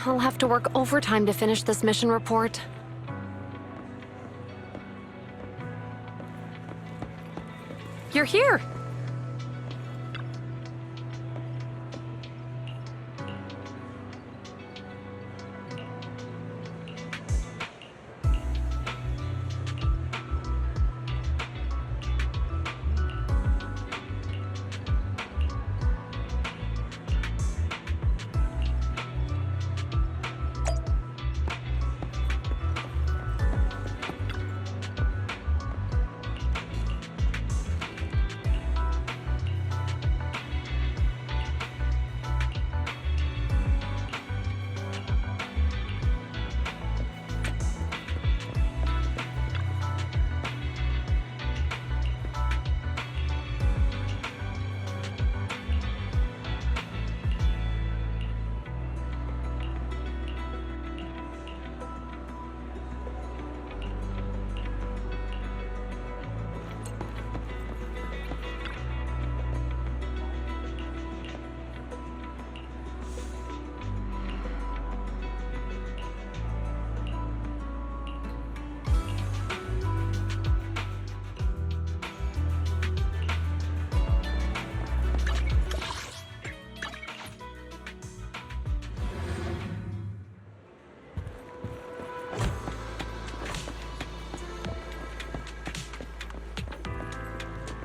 I'll have to work overtime to finish this mission report. You're here!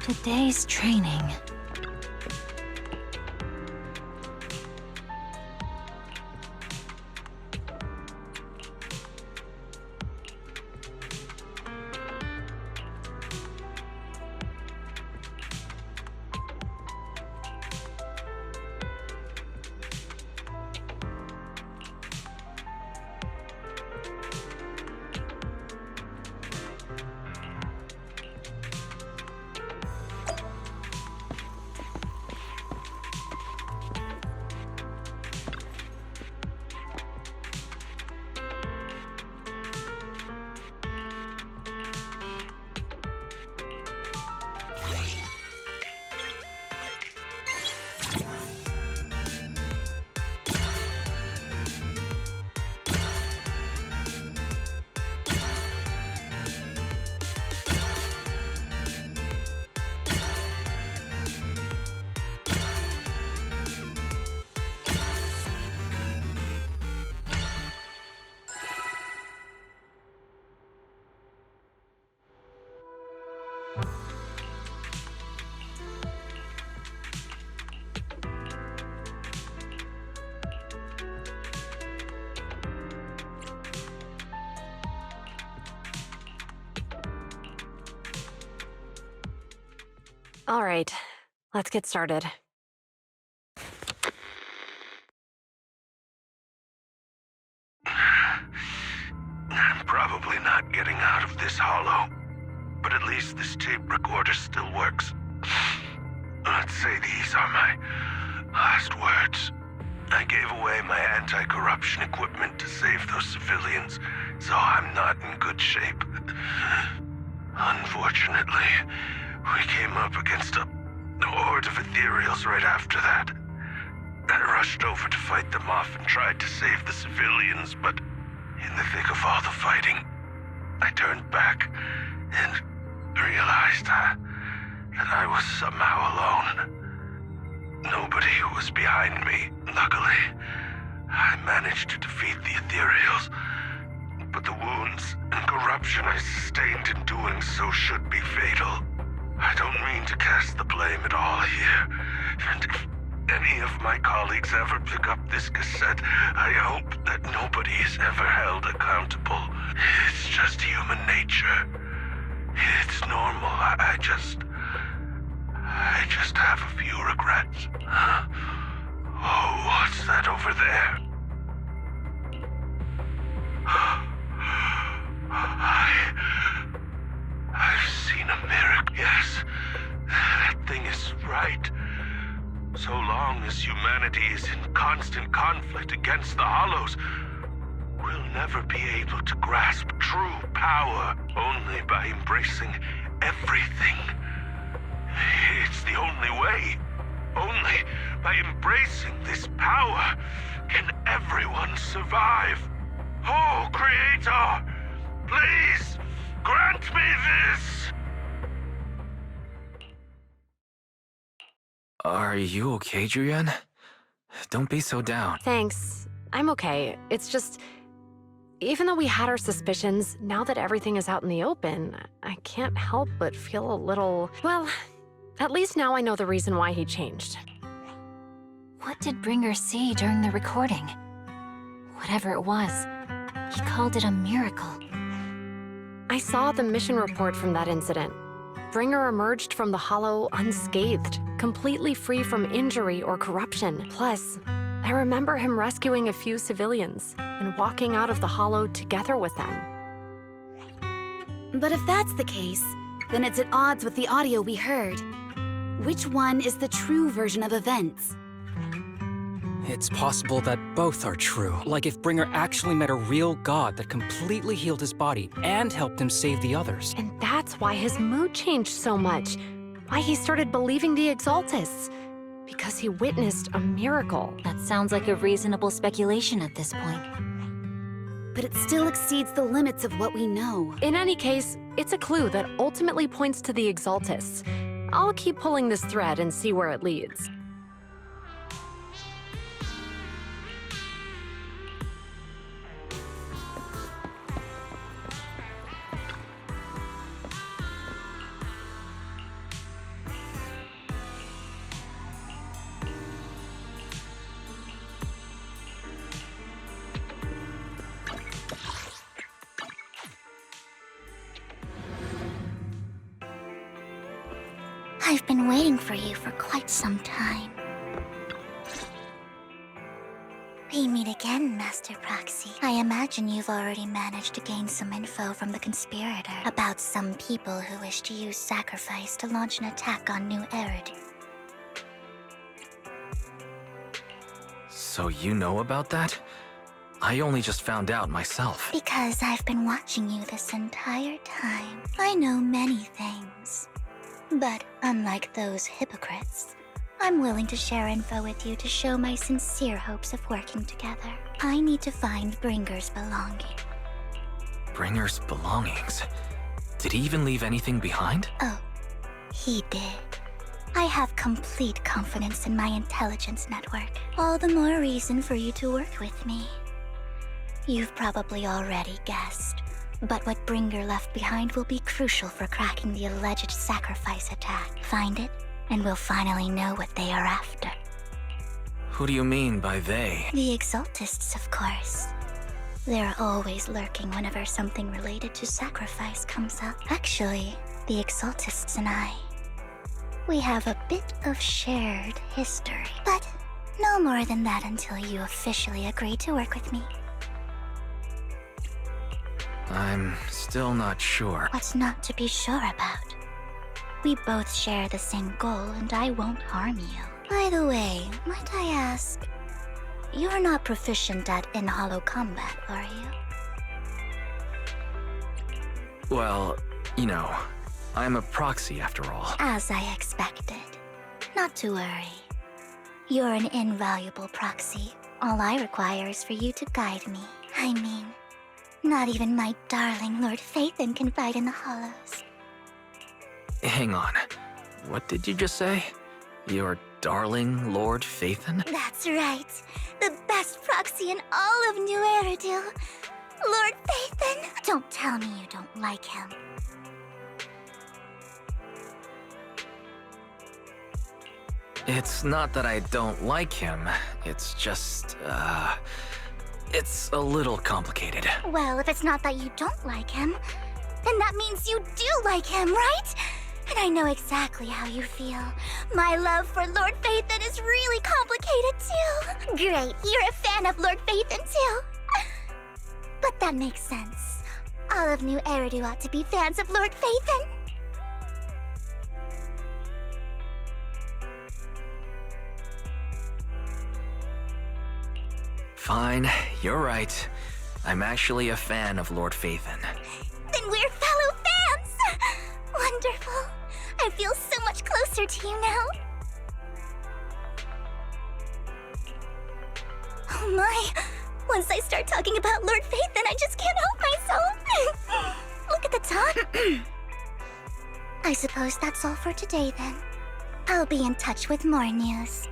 Today's training. All right, let's get started. I'm probably not getting out of this hollow, but at least this tape recorder still works. Let's say these are my last words. I gave away my anti-corruption equipment to save those civilians, so I'm not in good shape. Unfortunately, we came up against a horde of ethereals right after that. I rushed over to fight them off and tried to save the civilians, but in the thick of all the fighting, I turned back and realized that I was somehow alone. Nobody was behind me. Luckily, I managed to defeat the ethereals, but the wounds and corruption I sustained in doing so should be fatal. I don't mean to cast the blame at all here, and if any of my colleagues ever pick up this cassette, I hope that nobody is ever held accountable. It's just human nature. It's normal. I just have a few regrets. Oh, what's that over there? I've seen a miracle. Yes, that thing is right. So long as humanity is in constant conflict against the Hollows, we'll never be able to grasp true power only by embracing everything. It's the only way. Only by embracing this power can everyone survive. Oh, Creator, please grant me this! Are you okay, Julian? Don't be so down. Thanks. I'm okay. It's just, even though we had our suspicions, now that everything is out in the open, I can't help but feel a little, well, at least now I know the reason why he changed. What did Bringer see during the recording? Whatever it was, he called it a miracle. I saw the mission report from that incident. Bringer emerged from the Hollow unscathed, completely free from injury or corruption. Plus, I remember him rescuing a few civilians and walking out of the Hollow together with them. But if that's the case, then it's at odds with the audio we heard. Which one is the true version of events? It's possible that both are true. Like if Bringer actually met a real god that completely healed his body and helped him save the others. And that's why his mood changed so much. Why he started believing the Exaltists. Because he witnessed a miracle. That sounds like a reasonable speculation at this point. But it still exceeds the limits of what we know. In any case, it's a clue that ultimately points to the Exaltists. I'll keep pulling this thread and see where it leads. I've been waiting for you for quite some time. We meet again, Master Proxy. I imagine you've already managed to gain some info from the conspirator about some people who wish to use sacrifice to launch an attack on New Eridu. So you know about that? I only just found out myself. Because I've been watching you this entire time. I know many things. But unlike those hypocrites, I'm willing to share info with you to show my sincere hopes of working together. I need to find Bringer's belongings. Bringer's belongings? Did he even leave anything behind? Oh, he did. I have complete confidence in my intelligence network. All the more reason for you to work with me. You've probably already guessed. But what Bringer left behind will be crucial for cracking the alleged sacrifice attack. Find it, and we'll finally know what they are after. Who do you mean by they? The Exaltists, of course. They're always lurking whenever something related to sacrifice comes up. Actually, the Exaltists and I, we have a bit of shared history. But no more than that until you officially agree to work with me. I'm still not sure. What's not to be sure about? We both share the same goal, and I won't harm you. By the way, might I ask, you're not proficient at in-hollow combat, are you? Well, you know, I'm a proxy after all. As I expected. Not to worry. You're an invaluable proxy. All I require is for you to guide me. I mean, not even my darling Lord Phaethon can fight in the Hollows. Hang on. What did you just say? Your darling Lord Phaethon? That's right. The best proxy in all of New Eridu. Lord Phaethon. Don't tell me you don't like him. It's not that I don't like him. It's just, it's a little complicated. Well, if it's not that you don't like him, then that means you do like him, right? And I know exactly how you feel. My love for Lord Phaethon is really complicated too. Great, you're a fan of Lord Phaethon too. But that makes sense. All of New Eridu ought to be fans of Lord Phaethon. Fine, you're right. I'm actually a fan of Lord Phaethon. Then we're fellow fans! Wonderful. I feel so much closer to you now. Once I start talking about Lord Faith, then I just can't help myself. Look at the time. I suppose that's all for today, then. I'll be in touch with more news.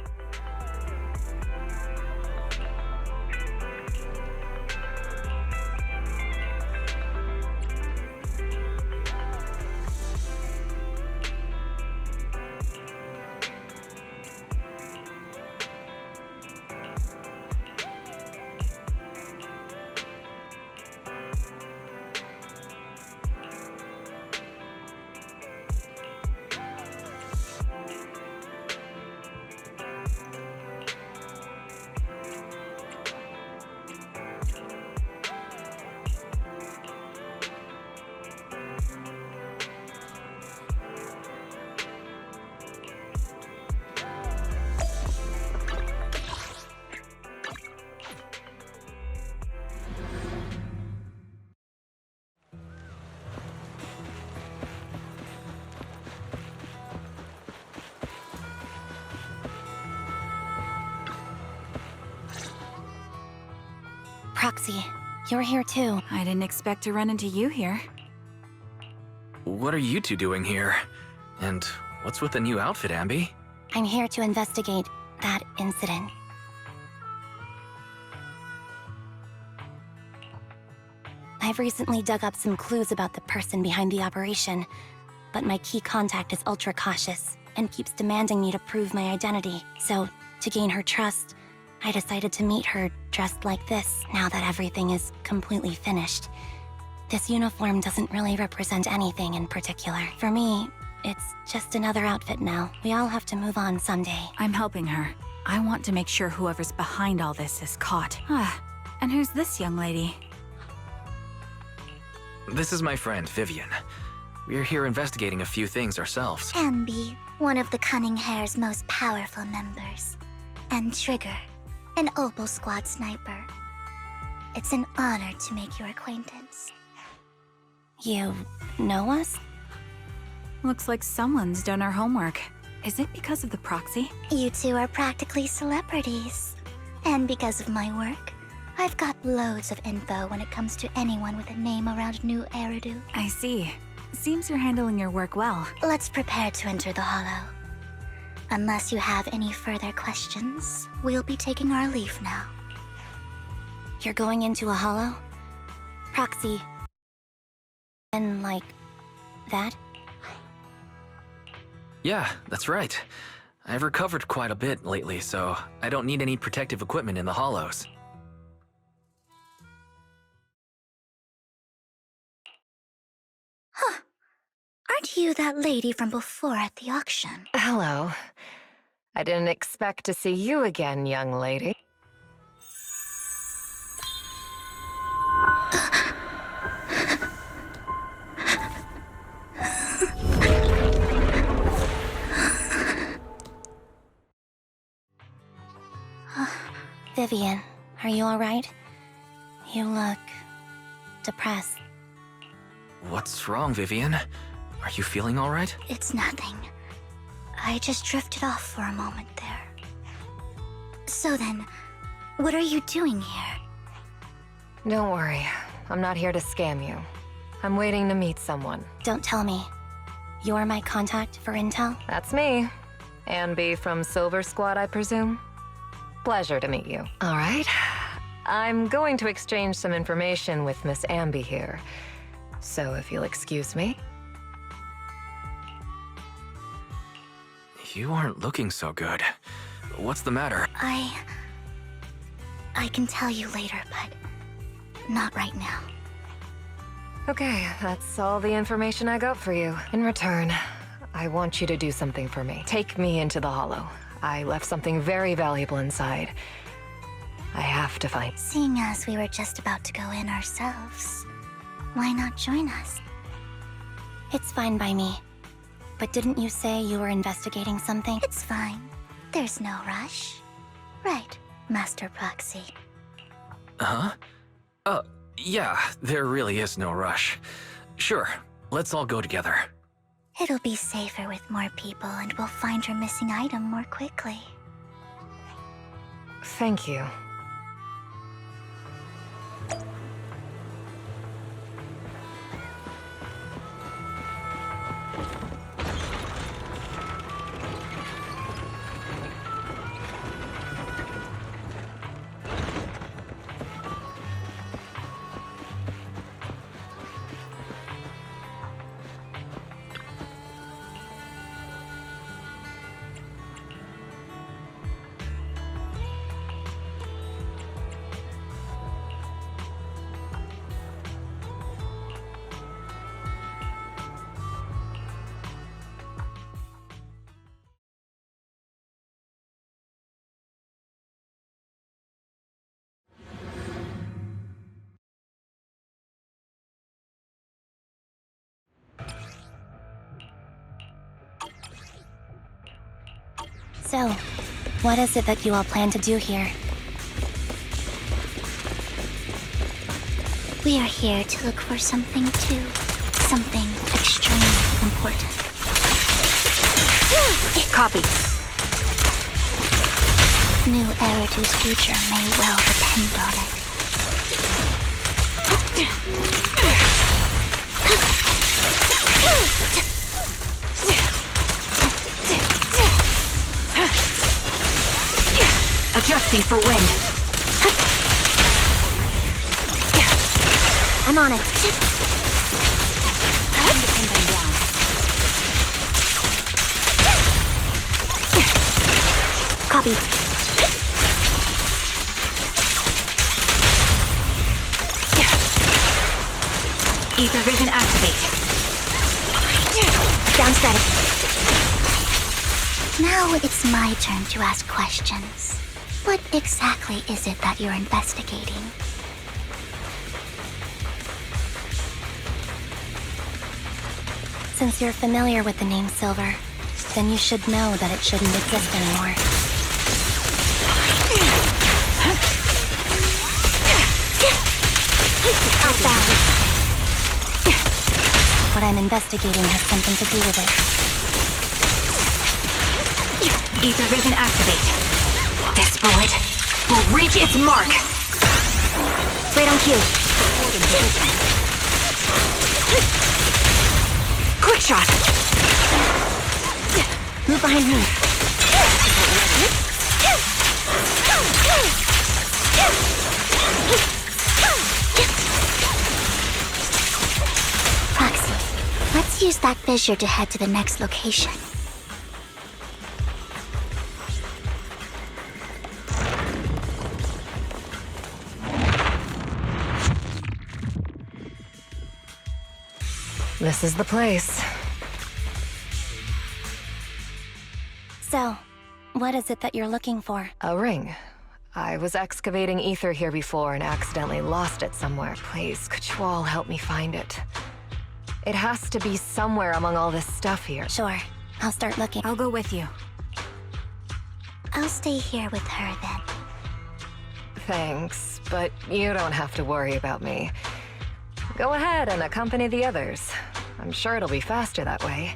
Proxy, you're here too. I didn't expect to run into you here. What are you two doing here? And what's with the new outfit, Ambi? I'm here to investigate that incident. I've recently dug up some clues about the person behind the operation, but my key contact is ultra cautious and keeps demanding me to prove my identity. So, to gain her trust, I decided to meet her dressed like this, now that everything is completely finished. This uniform doesn't really represent anything in particular. For me, it's just another outfit now. We all have to move on someday. I'm helping her. I want to make sure whoever's behind all this is caught. And who's this young lady? This is my friend, Vivian. We're here investigating a few things ourselves. Ambi, one of the Cunning Hair's most powerful members. And Trigger, an Opal Squad sniper. It's an honor to make your acquaintance. You know us? Looks like someone's done our homework. Is it because of the proxy? You two are practically celebrities. And because of my work, I've got loads of info when it comes to anyone with a name around New Eridu. I see. Seems you're handling your work well. Let's prepare to enter the Hollow. Unless you have any further questions, we'll be taking our leave now. You're going into a hollow? Proxy. And like that? Yeah, that's right. I've recovered quite a bit lately, so I don't need any protective equipment in the hollows. Huh. Aren't you that lady from before at the auction? Hello. I didn't expect to see you again, young lady. Vivian, are you alright? You look depressed. What's wrong, Vivian? Are you feeling all right? It's nothing. I just drifted off for a moment there. So then, what are you doing here? Don't worry. I'm not here to scam you. I'm waiting to meet someone. Don't tell me. You're my contact for intel? That's me. Ambi from Silver Squad, I presume? Pleasure to meet you. All right. I'm going to exchange some information with Miss Ambi here. So if you'll excuse me. You aren't looking so good. What's the matter? I can tell you later, but not right now. Okay, that's all the information I got for you. In return, I want you to do something for me. Take me into the Hollow. I left something very valuable inside. I have to find. Seeing as we were just about to go in ourselves, why not join us? It's fine by me. But didn't you say you were investigating something? It's fine. There's no rush. Right, Master Proxy. Huh? Yeah, there really is no rush. Sure, let's all go together. It'll be safer with more people, and we'll find your missing item more quickly. Thank you. So, what is it that you all plan to do here? We are here to look for something too. Something extremely important. Copy. New Eridu's future may well depend on it. Adjusting for wind. I'm on it. Copy. Ether vision activate. Down static. Now it's my turn to ask questions. What exactly is it that you're investigating? Since you're familiar with the name Silver, then you should know that it shouldn't exist anymore. Outbound. What I'm investigating has something to do with it. Ether vision activate. This bullet will reach its mark. Right on cue. Quick shot. Move behind me. Proxy, let's use that fissure to head to the next location. This is the place. So, what is it that you're looking for? A ring. I was excavating ether here before and accidentally lost it somewhere. Please, could you all help me find it? It has to be somewhere among all this stuff here. Sure, I'll start looking. I'll go with you. I'll stay here with her then. Thanks, but you don't have to worry about me. Go ahead and accompany the others. I'm sure it'll be faster that way.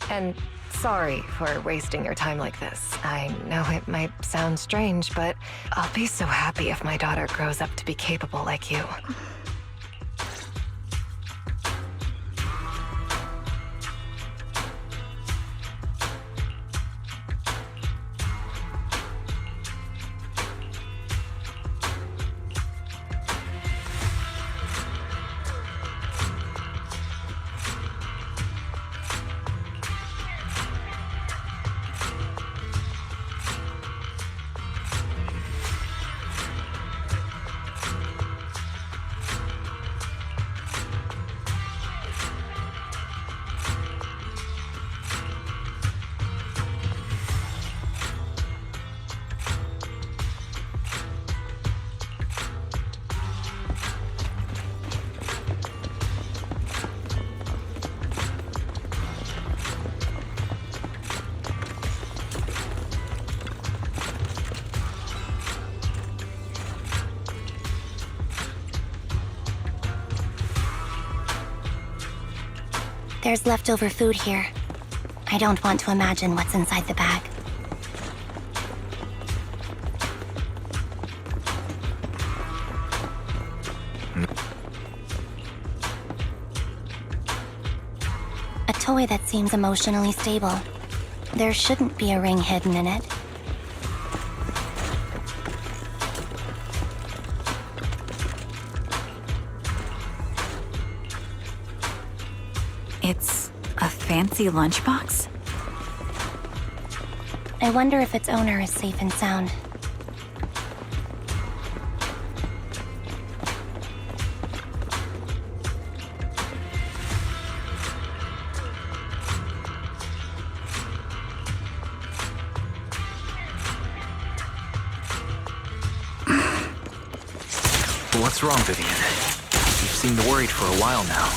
And sorry for wasting your time like this. I know it might sound strange, but I'll be so happy if my daughter grows up to be capable like you. There's leftover food here. I don't want to imagine what's inside the bag. A toy that seems emotionally stable. There shouldn't be a ring hidden in it. It's a fancy lunchbox? I wonder if its owner is safe and sound. What's wrong, Vivian? You seemed worried for a while now.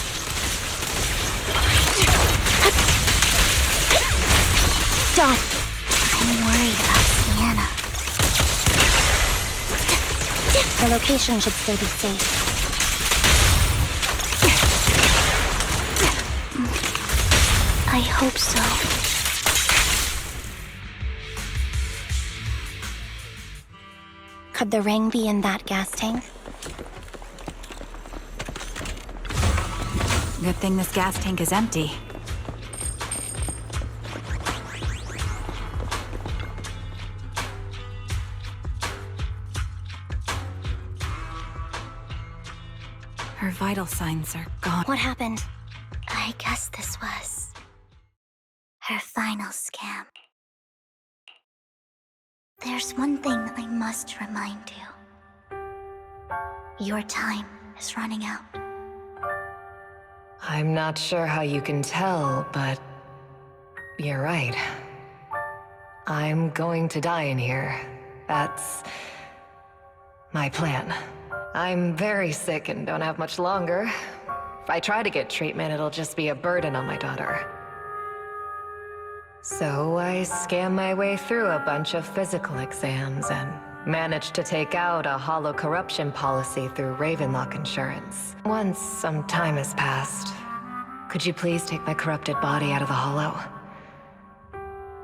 Don't. I'm worried about Sienna. The location should still be safe. I hope so. Could the ring be in that gas tank? Good thing this gas tank is empty. Her vital signs are gone. What happened? I guess this was her final scam. There's one thing I must remind you. Your time is running out. I'm not sure how you can tell, but you're right. I'm going to die in here. That's my plan. I'm very sick and don't have much longer. If I try to get treatment, it'll just be a burden on my daughter. So I scam my way through a bunch of physical exams and managed to take out a hollow corruption policy through Ravenlock Insurance. Once some time has passed, could you please take my corrupted body out of the hollow?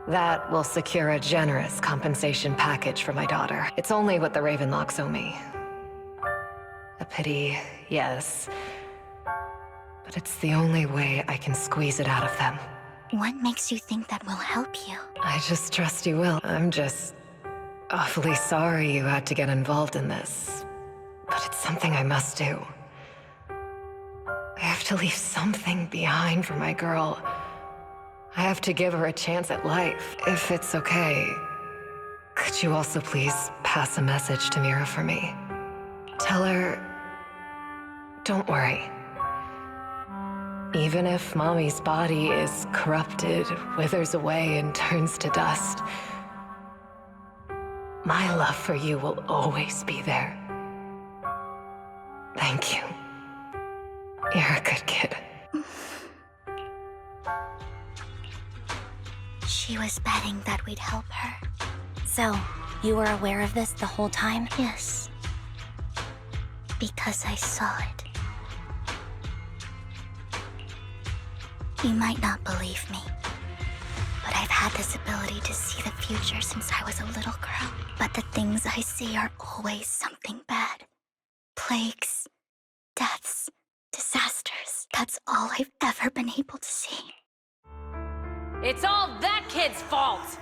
That will secure a generous compensation package for my daughter. It's only what the Ravenlocks owe me. A pity, yes. But it's the only way I can squeeze it out of them. What makes you think that will help you? I just trust you will. I'm just awfully sorry you had to get involved in this. But it's something I must do. I have to leave something behind for my girl. I have to give her a chance at life. If it's okay, could you also please pass a message to Mira for me? Tell her, don't worry. Even if Mommy's body is corrupted, withers away, and turns to dust, my love for you will always be there. Thank you. You're a good kid. She was betting that we'd help her. So, you were aware of this the whole time? Yes. Because I saw it. You might not believe me, but I've had this ability to see the future since I was a little girl. But the things I see are always something bad. Plagues, deaths, disasters. That's all I've ever been able to see. It's all that kid's fault!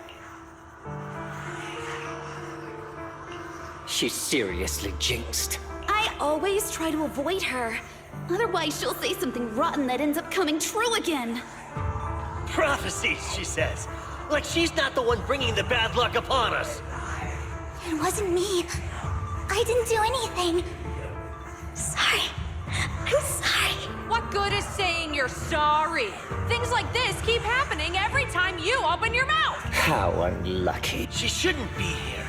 She's seriously jinxed. I always try to avoid her. Otherwise, she'll say something rotten that ends up coming true again. Prophecies, she says. Like she's not the one bringing the bad luck upon us. It wasn't me. I didn't do anything. Sorry. I'm sorry. What good is saying you're sorry? Things like this keep happening every time you open your mouth! How unlucky. She shouldn't be here.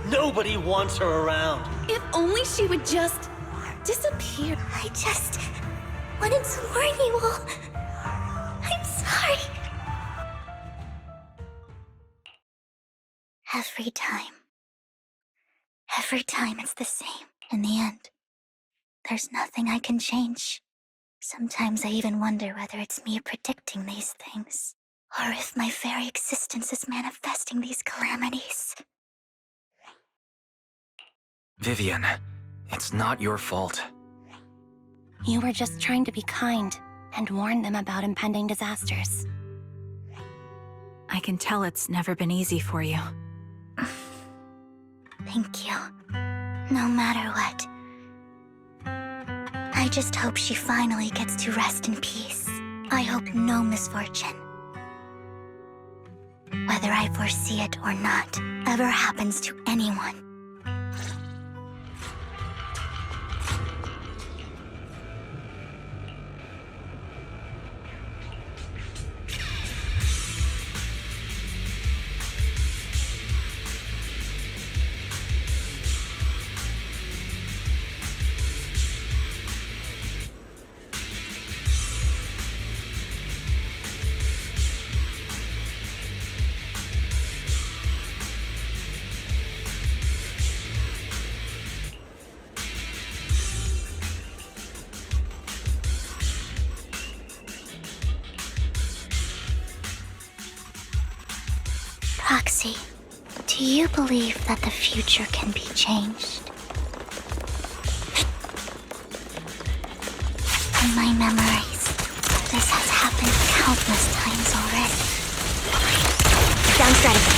Nobody wants her around. If only she would just disappear. I just wanted to warn you all. I'm sorry. Every time it's the same. In the end, there's nothing I can change. Sometimes I even wonder whether it's me predicting these things, or if my very existence is manifesting these calamities. Vivian, it's not your fault. You were just trying to be kind. and warn them about impending disasters. I can tell it's never been easy for you. Thank you. No matter what. I just hope she finally gets to rest in peace. I hope no misfortune, whether I foresee it or not, ever happens to anyone. Proxy, do you believe that the future can be changed? In my memories, this has happened countless times already. Down strategy.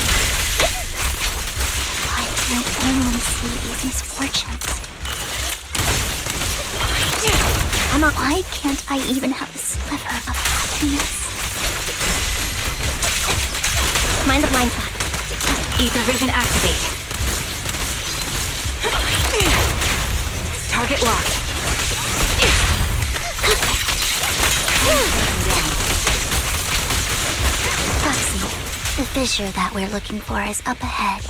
Why can't anyone see these misfortunes? Why can't I even have a sliver of happiness? Mind the blind spot. Ether vision activate. Target locked. Proxy, the fissure that we're looking for is up ahead.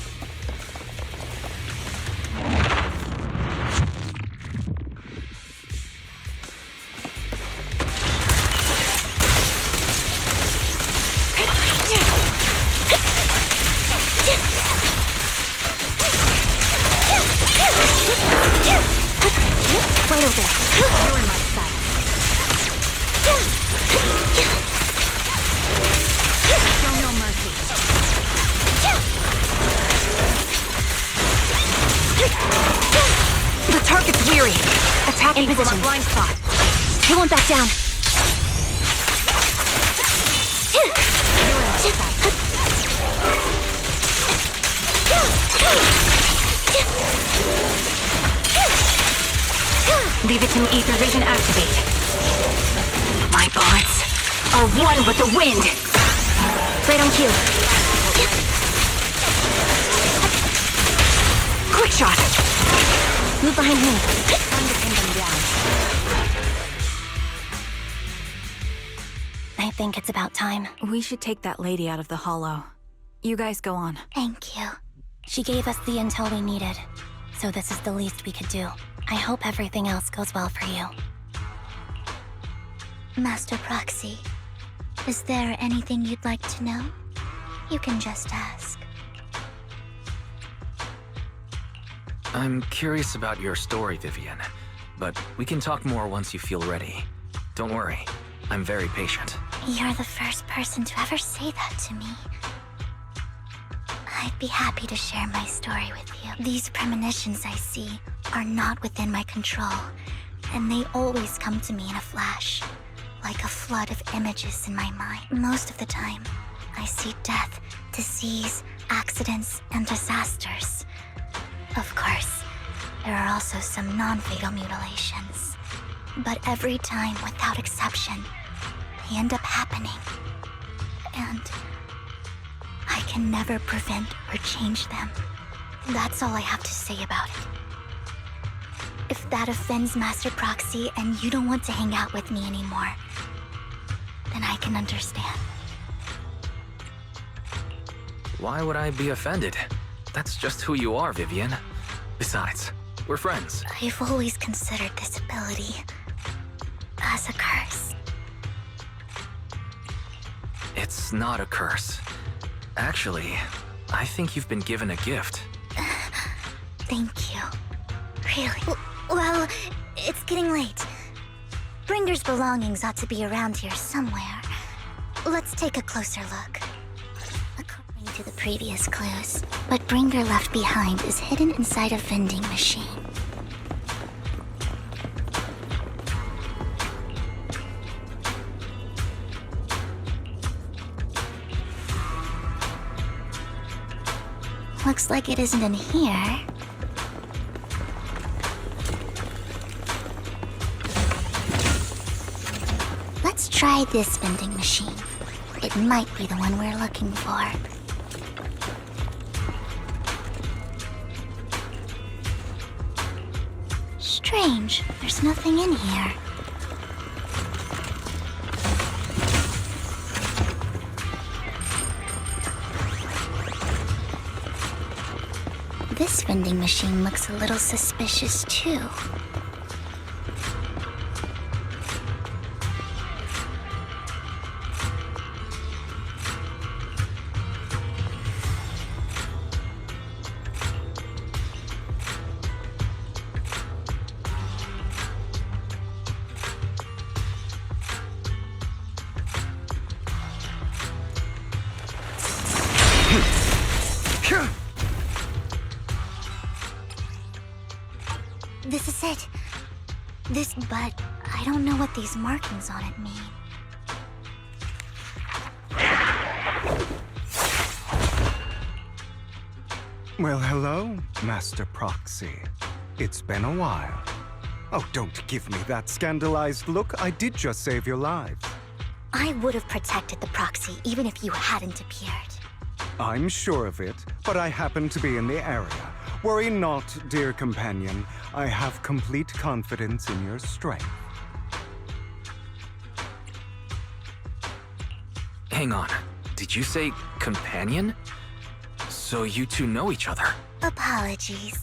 Right over there. You're in my sight. Show no mercy. The target's weary. Attacking from our blind spot. He won't back down. You're in my sight. Leviathan ether vision activate. My bullets are one with the wind. Right on cue. Quick shot. Move behind me. Time to pin them down. I think it's about time. We should take that lady out of the hollow. You guys go on. Thank you. She gave us the intel we needed, so this is the least we could do. I hope everything else goes well for you. Master Proxy, is there anything you'd like to know? You can just ask. I'm curious about your story, Vivian, but we can talk more once you feel ready. Don't worry, I'm very patient. You're the first person to ever say that to me. I'd be happy to share my story with you. These premonitions I see are not within my control, and they always come to me in a flash, like a flood of images in my mind. Most of the time, I see death, disease, accidents, and disasters. Of course, there are also some non-fatal mutilations. But every time, without exception, they end up happening. And I can never prevent or change them. That's all I have to say about it. If that offends Master Proxy and you don't want to hang out with me anymore, then I can understand. Why would I be offended? That's just who you are, Vivian. Besides, we're friends. I've always considered this ability as a curse. It's not a curse. Actually, I think you've been given a gift. Thank you. Really? Well, it's getting late. Bringer's belongings ought to be around here somewhere. Let's take a closer look. According to the previous clues, what Bringer left behind is hidden inside a vending machine. Looks like it isn't in here. Let's try this vending machine. It might be the one we're looking for. Strange, there's nothing in here. This vending machine looks a little suspicious too. This is it. But I don't know what these markings on it mean. Well, hello, Master Proxy. It's been a while. Oh, don't give me that scandalized look. I did just save your lives. I would have protected the proxy even if you hadn't appeared. I'm sure of it, but I happen to be in the area. Worry not, dear companion. I have complete confidence in your strength. Hang on. Did you say companion? So you two know each other? Apologies.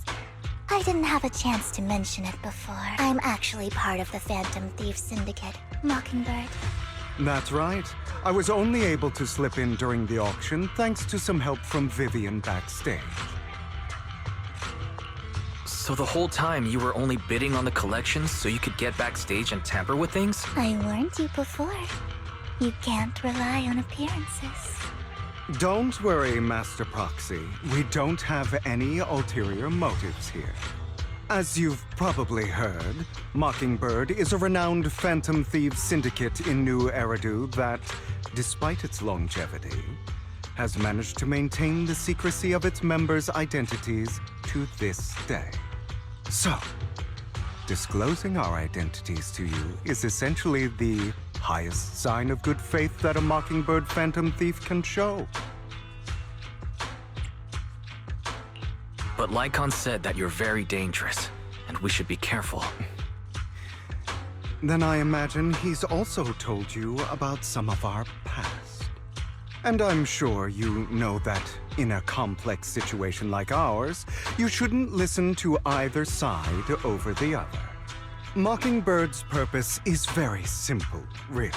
I didn't have a chance to mention it before. I'm actually part of the Phantom Thief Syndicate, Mockingbird. That's right. I was only able to slip in during the auction thanks to some help from Vivian backstage. So the whole time you were only bidding on the collections so you could get backstage and tamper with things? I warned you before. You can't rely on appearances. Don't worry, Master Proxy. We don't have any ulterior motives here. As you've probably heard, Mockingbird is a renowned Phantom Thieves syndicate in New Eridu that, despite its longevity, has managed to maintain the secrecy of its members' identities to this day. So, disclosing our identities to you is essentially the highest sign of good faith that a Mockingbird Phantom Thief can show. But Lycon said that you're very dangerous, and we should be careful. Then I imagine he's also told you about some of our past. And I'm sure you know that in a complex situation like ours, you shouldn't listen to either side over the other. Mockingbird's purpose is very simple, really.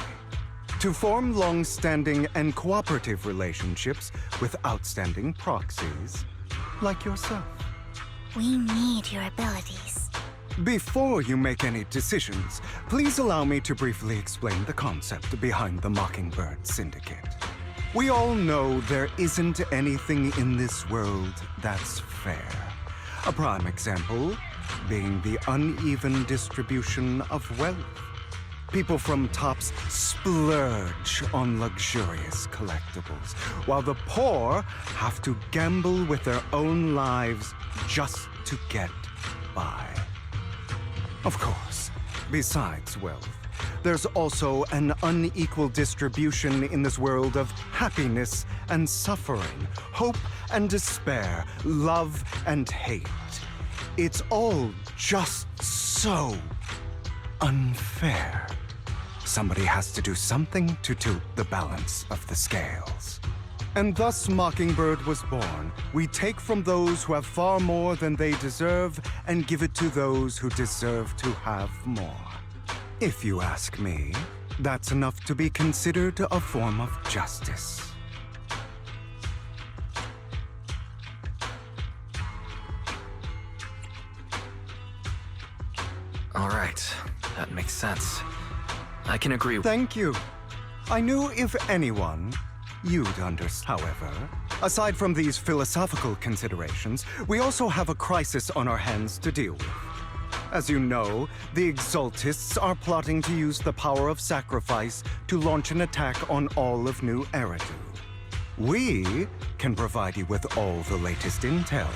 To form long-standing and cooperative relationships with outstanding proxies, like yourself. We need your abilities. Before you make any decisions, please allow me to briefly explain the concept behind the Mockingbird Syndicate. We all know there isn't anything in this world that's fair. A prime example being the uneven distribution of wealth. People from tops splurge on luxurious collectibles, while the poor have to gamble with their own lives just to get by. Of course, besides wealth, there's also an unequal distribution in this world of happiness and suffering, hope and despair, love and hate. It's all just so unfair. Somebody has to do something to tilt the balance of the scales. And thus Mockingbird was born. We take from those who have far more than they deserve and give it to those who deserve to have more. If you ask me, that's enough to be considered a form of justice. All right, that makes sense. I can agree. Thank you. I knew if anyone, you'd understand. However, aside from these philosophical considerations, we also have a crisis on our hands to deal with. As you know, the Exaltists are plotting to use the power of sacrifice to launch an attack on all of New Eridu. We can provide you with all the latest intel,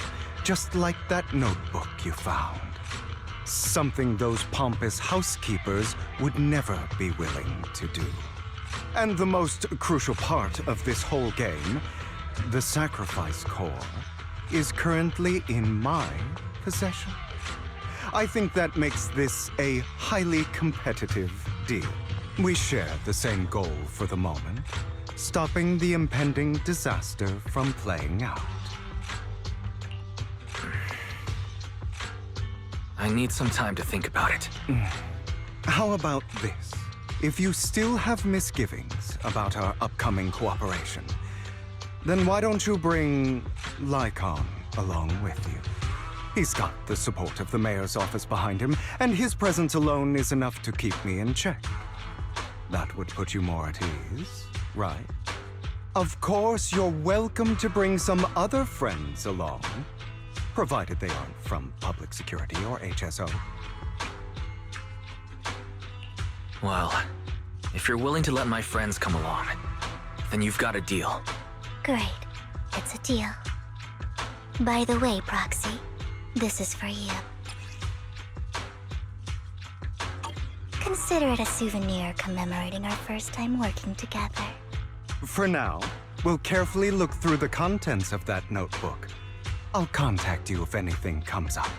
just like that notebook you found. Something those pompous housekeepers would never be willing to do. And the most crucial part of this whole game, the sacrifice core, is currently in my possession. I think that makes this a highly competitive deal. We share the same goal for the moment, stopping the impending disaster from playing out. I need some time to think about it. How about this? If you still have misgivings about our upcoming cooperation, then why don't you bring Lycon along with you? He's got the support of the mayor's office behind him, and his presence alone is enough to keep me in check. That would put you more at ease, right? Of course, you're welcome to bring some other friends along, provided they aren't from public security or HSO. Well, if you're willing to let my friends come along, then you've got a deal. Great. It's a deal. By the way, Proxy, this is for you. Consider it a souvenir commemorating our first time working together. For now, we'll carefully look through the contents of that notebook. I'll contact you if anything comes up.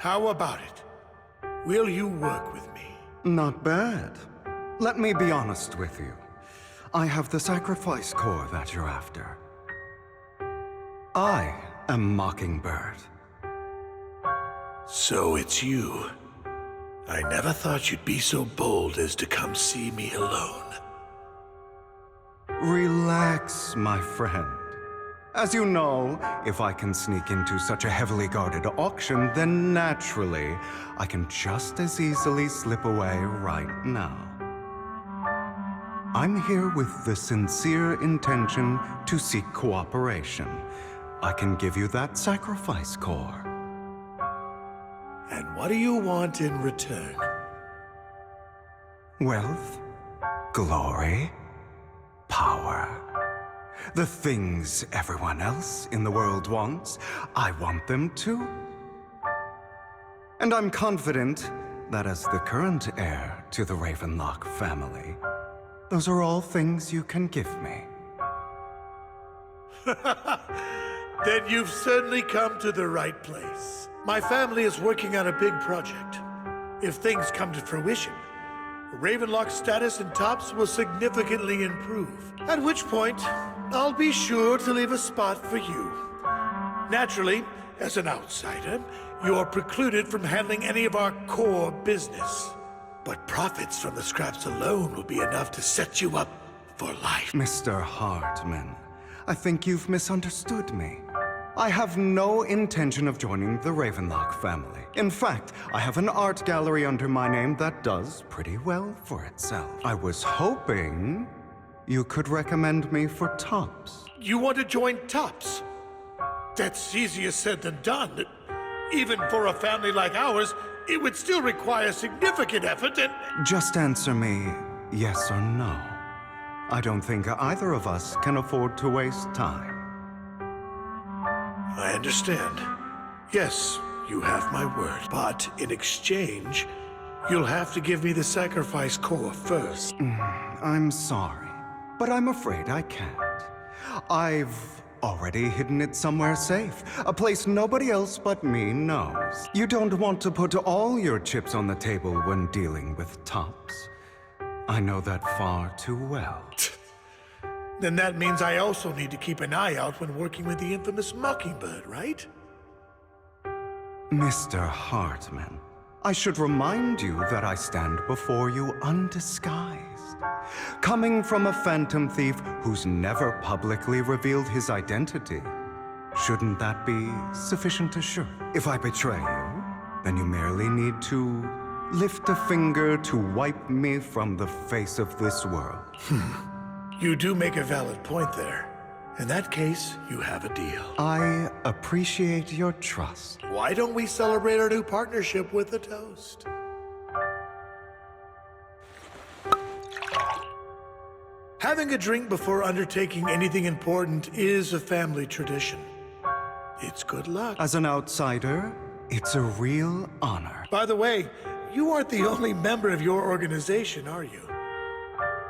How about it? Will you work with me? Not bad. Let me be honest with you. I have the sacrifice core that you're after. I am Mockingbird. So it's you. I never thought you'd be so bold as to come see me alone. Relax, my friend. As you know, if I can sneak into such a heavily guarded auction, then naturally, I can just as easily slip away right now. I'm here with the sincere intention to seek cooperation, I can give you that sacrifice core. And what do you want in return? Wealth, glory, power. The things everyone else in the world wants, I want them too. And I'm confident that as the current heir to the Ravenlock family, those are all things you can give me. Then you've certainly come to the right place. My family is working on a big project. If things come to fruition, Ravenlock's status in Tops will significantly improve. At which point, I'll be sure to leave a spot for you. Naturally, as an outsider, you're precluded from handling any of our core business. But profits from the scraps alone will be enough to set you up for life. Mr. Hartman, I think you've misunderstood me. I have no intention of joining the Ravenlock family. In fact, I have an art gallery under my name that does pretty well for itself. I was hoping you could recommend me for Tops. You want to join Tops? That's easier said than done. Even for a family like ours, it would still require significant effort and... Just answer me yes or no. I don't think either of us can afford to waste time. I understand. Yes, you have my word. But in exchange, you'll have to give me the sacrifice core first. I'm sorry, but I'm afraid I can't. I've already hidden it somewhere safe, a place nobody else but me knows. You don't want to put all your chips on the table when dealing with Tops. I know that far too well. Then that means I also need to keep an eye out when working with the infamous Mockingbird, right? Mr. Hartman, I should remind you that I stand before you undisguised. Coming from a phantom thief who's never publicly revealed his identity, shouldn't that be sufficient assurance? If I betray you, then you merely need to lift a finger to wipe me from the face of this world. You do make a valid point there. In that case, you have a deal. I appreciate your trust. Why don't we celebrate our new partnership with a toast? Having a drink before undertaking anything important is a family tradition. It's good luck. As an outsider, it's a real honor. By the way, you aren't the only member of your organization, are you?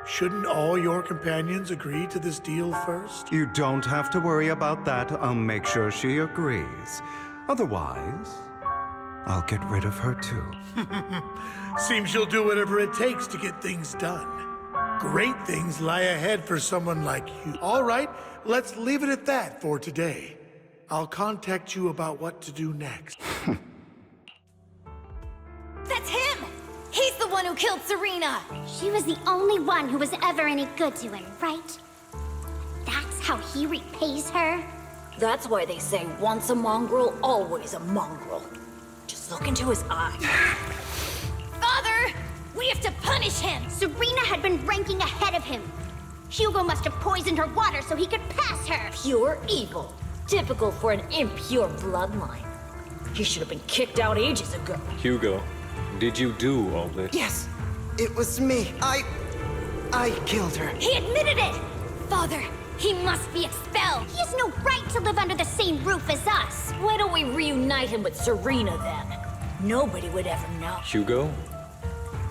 Shouldn't all your companions agree to this deal first? You don't have to worry about that. I'll make sure she agrees. Otherwise, I'll get rid of her too. Seems you'll do whatever it takes to get things done. Great things lie ahead for someone like you. All right, let's leave it at that for today. I'll contact you about what to do next. That's him! He's the one who killed Serena! She was the only one who was ever any good to him, right? That's how he repays her? That's why they say once a mongrel, always a mongrel. Just look into his eyes. Father! We have to punish him! Serena had been ranking ahead of him. Hugo must have poisoned her water so he could pass her. Pure evil. Typical for an impure bloodline. He should have been kicked out ages ago. Hugo, did you do all this? Yes, it was me. I killed her. He admitted it! Father, he must be expelled! He has no right to live under the same roof as us. Why don't we reunite him with Serena then? Nobody would ever know. Hugo,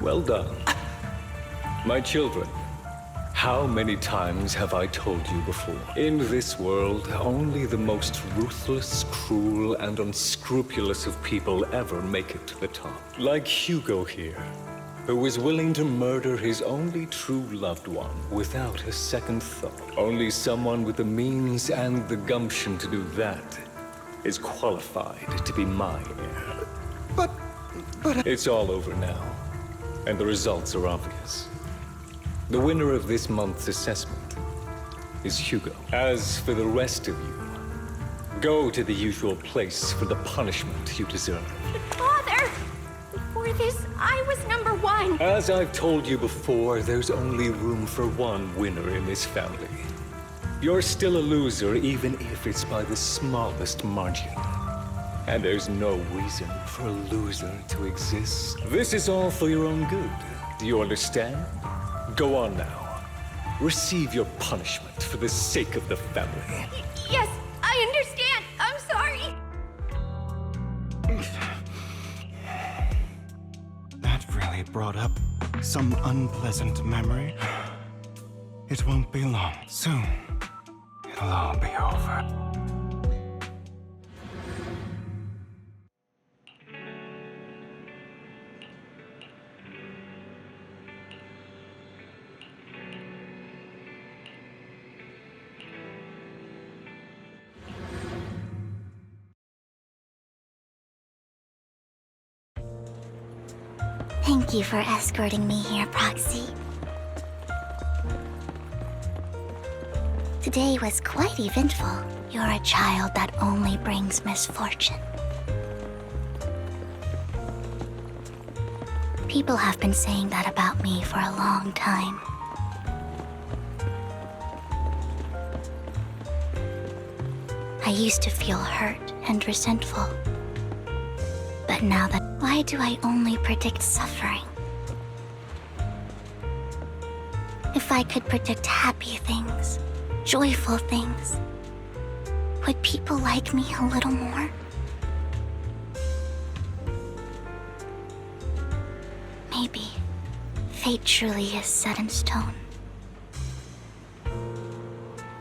well done. My children, how many times have I told you before? In this world, only the most ruthless, cruel, and unscrupulous of people ever make it to the top. Like Hugo here, who was willing to murder his only true loved one without a second thought. Only someone with the means and the gumption to do that is qualified to be my heir. But... It's all over now, and the results are obvious. The winner of this month's assessment is Hugo. As for the rest of you, go to the usual place for the punishment you deserve. But Father, before this, I was number one. As I've told you before, there's only room for one winner in this family. You're still a loser, even if it's by the smallest margin. And there's no reason for a loser to exist. This is all for your own good. Do you understand? Go on now. Receive your punishment for the sake of the family. Yes, I understand. I'm sorry. That really brought up some unpleasant memory. It won't be long. Soon, it'll all be over. Thank you for escorting me here, Proxy. Today was quite eventful. You're a child that only brings misfortune. People have been saying that about me for a long time. I used to feel hurt and resentful. But now that... Why do I only predict suffering? If I could predict happy things, joyful things, would people like me a little more? Maybe fate truly is set in stone.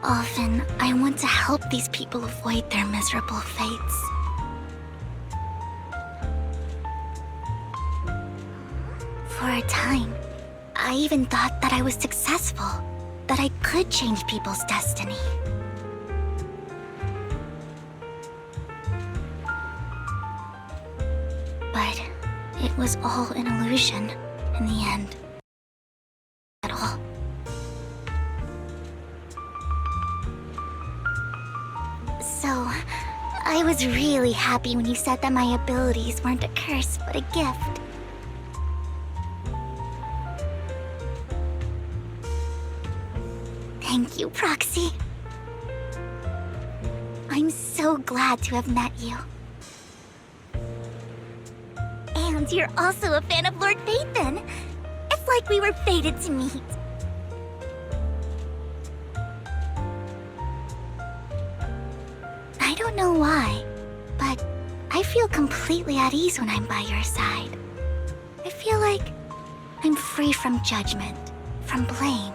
Often, I want to help these people avoid their miserable fates. For a time, I even thought that I was successful, that I could change people's destiny. But it was all an illusion in the end. At all. So, I was really happy when you said that my abilities weren't a curse, but a gift. Thank you, Proxy. I'm so glad to have met you. And you're also a fan of Lord Phaethon. It's like we were fated to meet. I don't know why, but I feel completely at ease when I'm by your side. I feel like I'm free from judgment, from blame.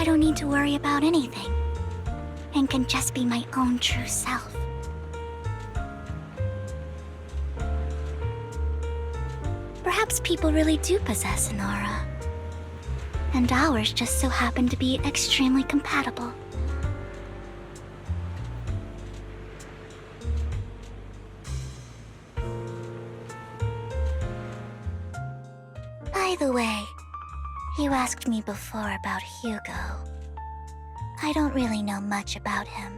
I don't need to worry about anything, and can just be my own true self. Perhaps people really do possess an aura, and ours just so happen to be extremely compatible. By the way, you asked me before about Hugo. I don't really know much about him.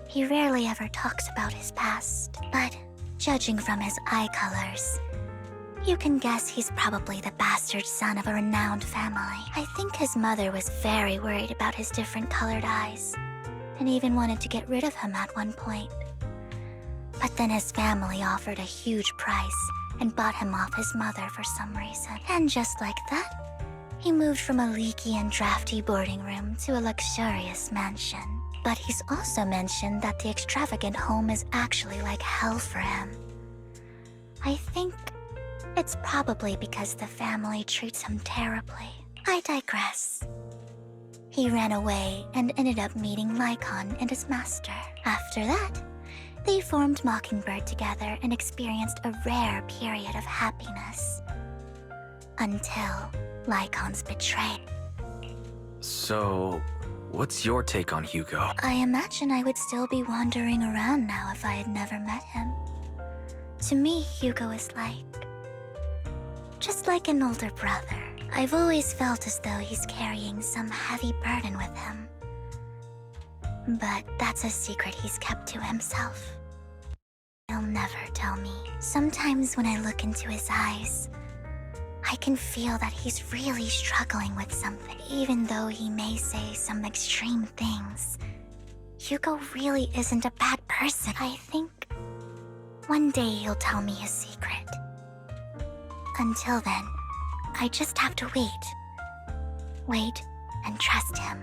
He rarely ever talks about his past, but judging from his eye colors, you can guess he's probably the bastard son of a renowned family. I think his mother was very worried about his different colored eyes, and even wanted to get rid of him at one point. But then his family offered a huge price and bought him off his mother for some reason. And just like that, he moved from a leaky and drafty boarding room to a luxurious mansion. But he's also mentioned that the extravagant home is actually like hell for him. I think it's probably because the family treats him terribly. I digress. He ran away and ended up meeting Lycon and his master. After that, they formed Mockingbird together and experienced a rare period of happiness. Until Lycon's betrayal. So, what's your take on Hugo? I imagine I would still be wandering around now if I had never met him. To me, Hugo is just like an older brother. I've always felt as though he's carrying some heavy burden with him. But that's a secret he's kept to himself. He'll never tell me. Sometimes when I look into his eyes, I can feel that he's really struggling with something, even though he may say some extreme things. Hugo really isn't a bad person. I think one day he'll tell me his secret. Until then, I just have to wait. Wait and trust him.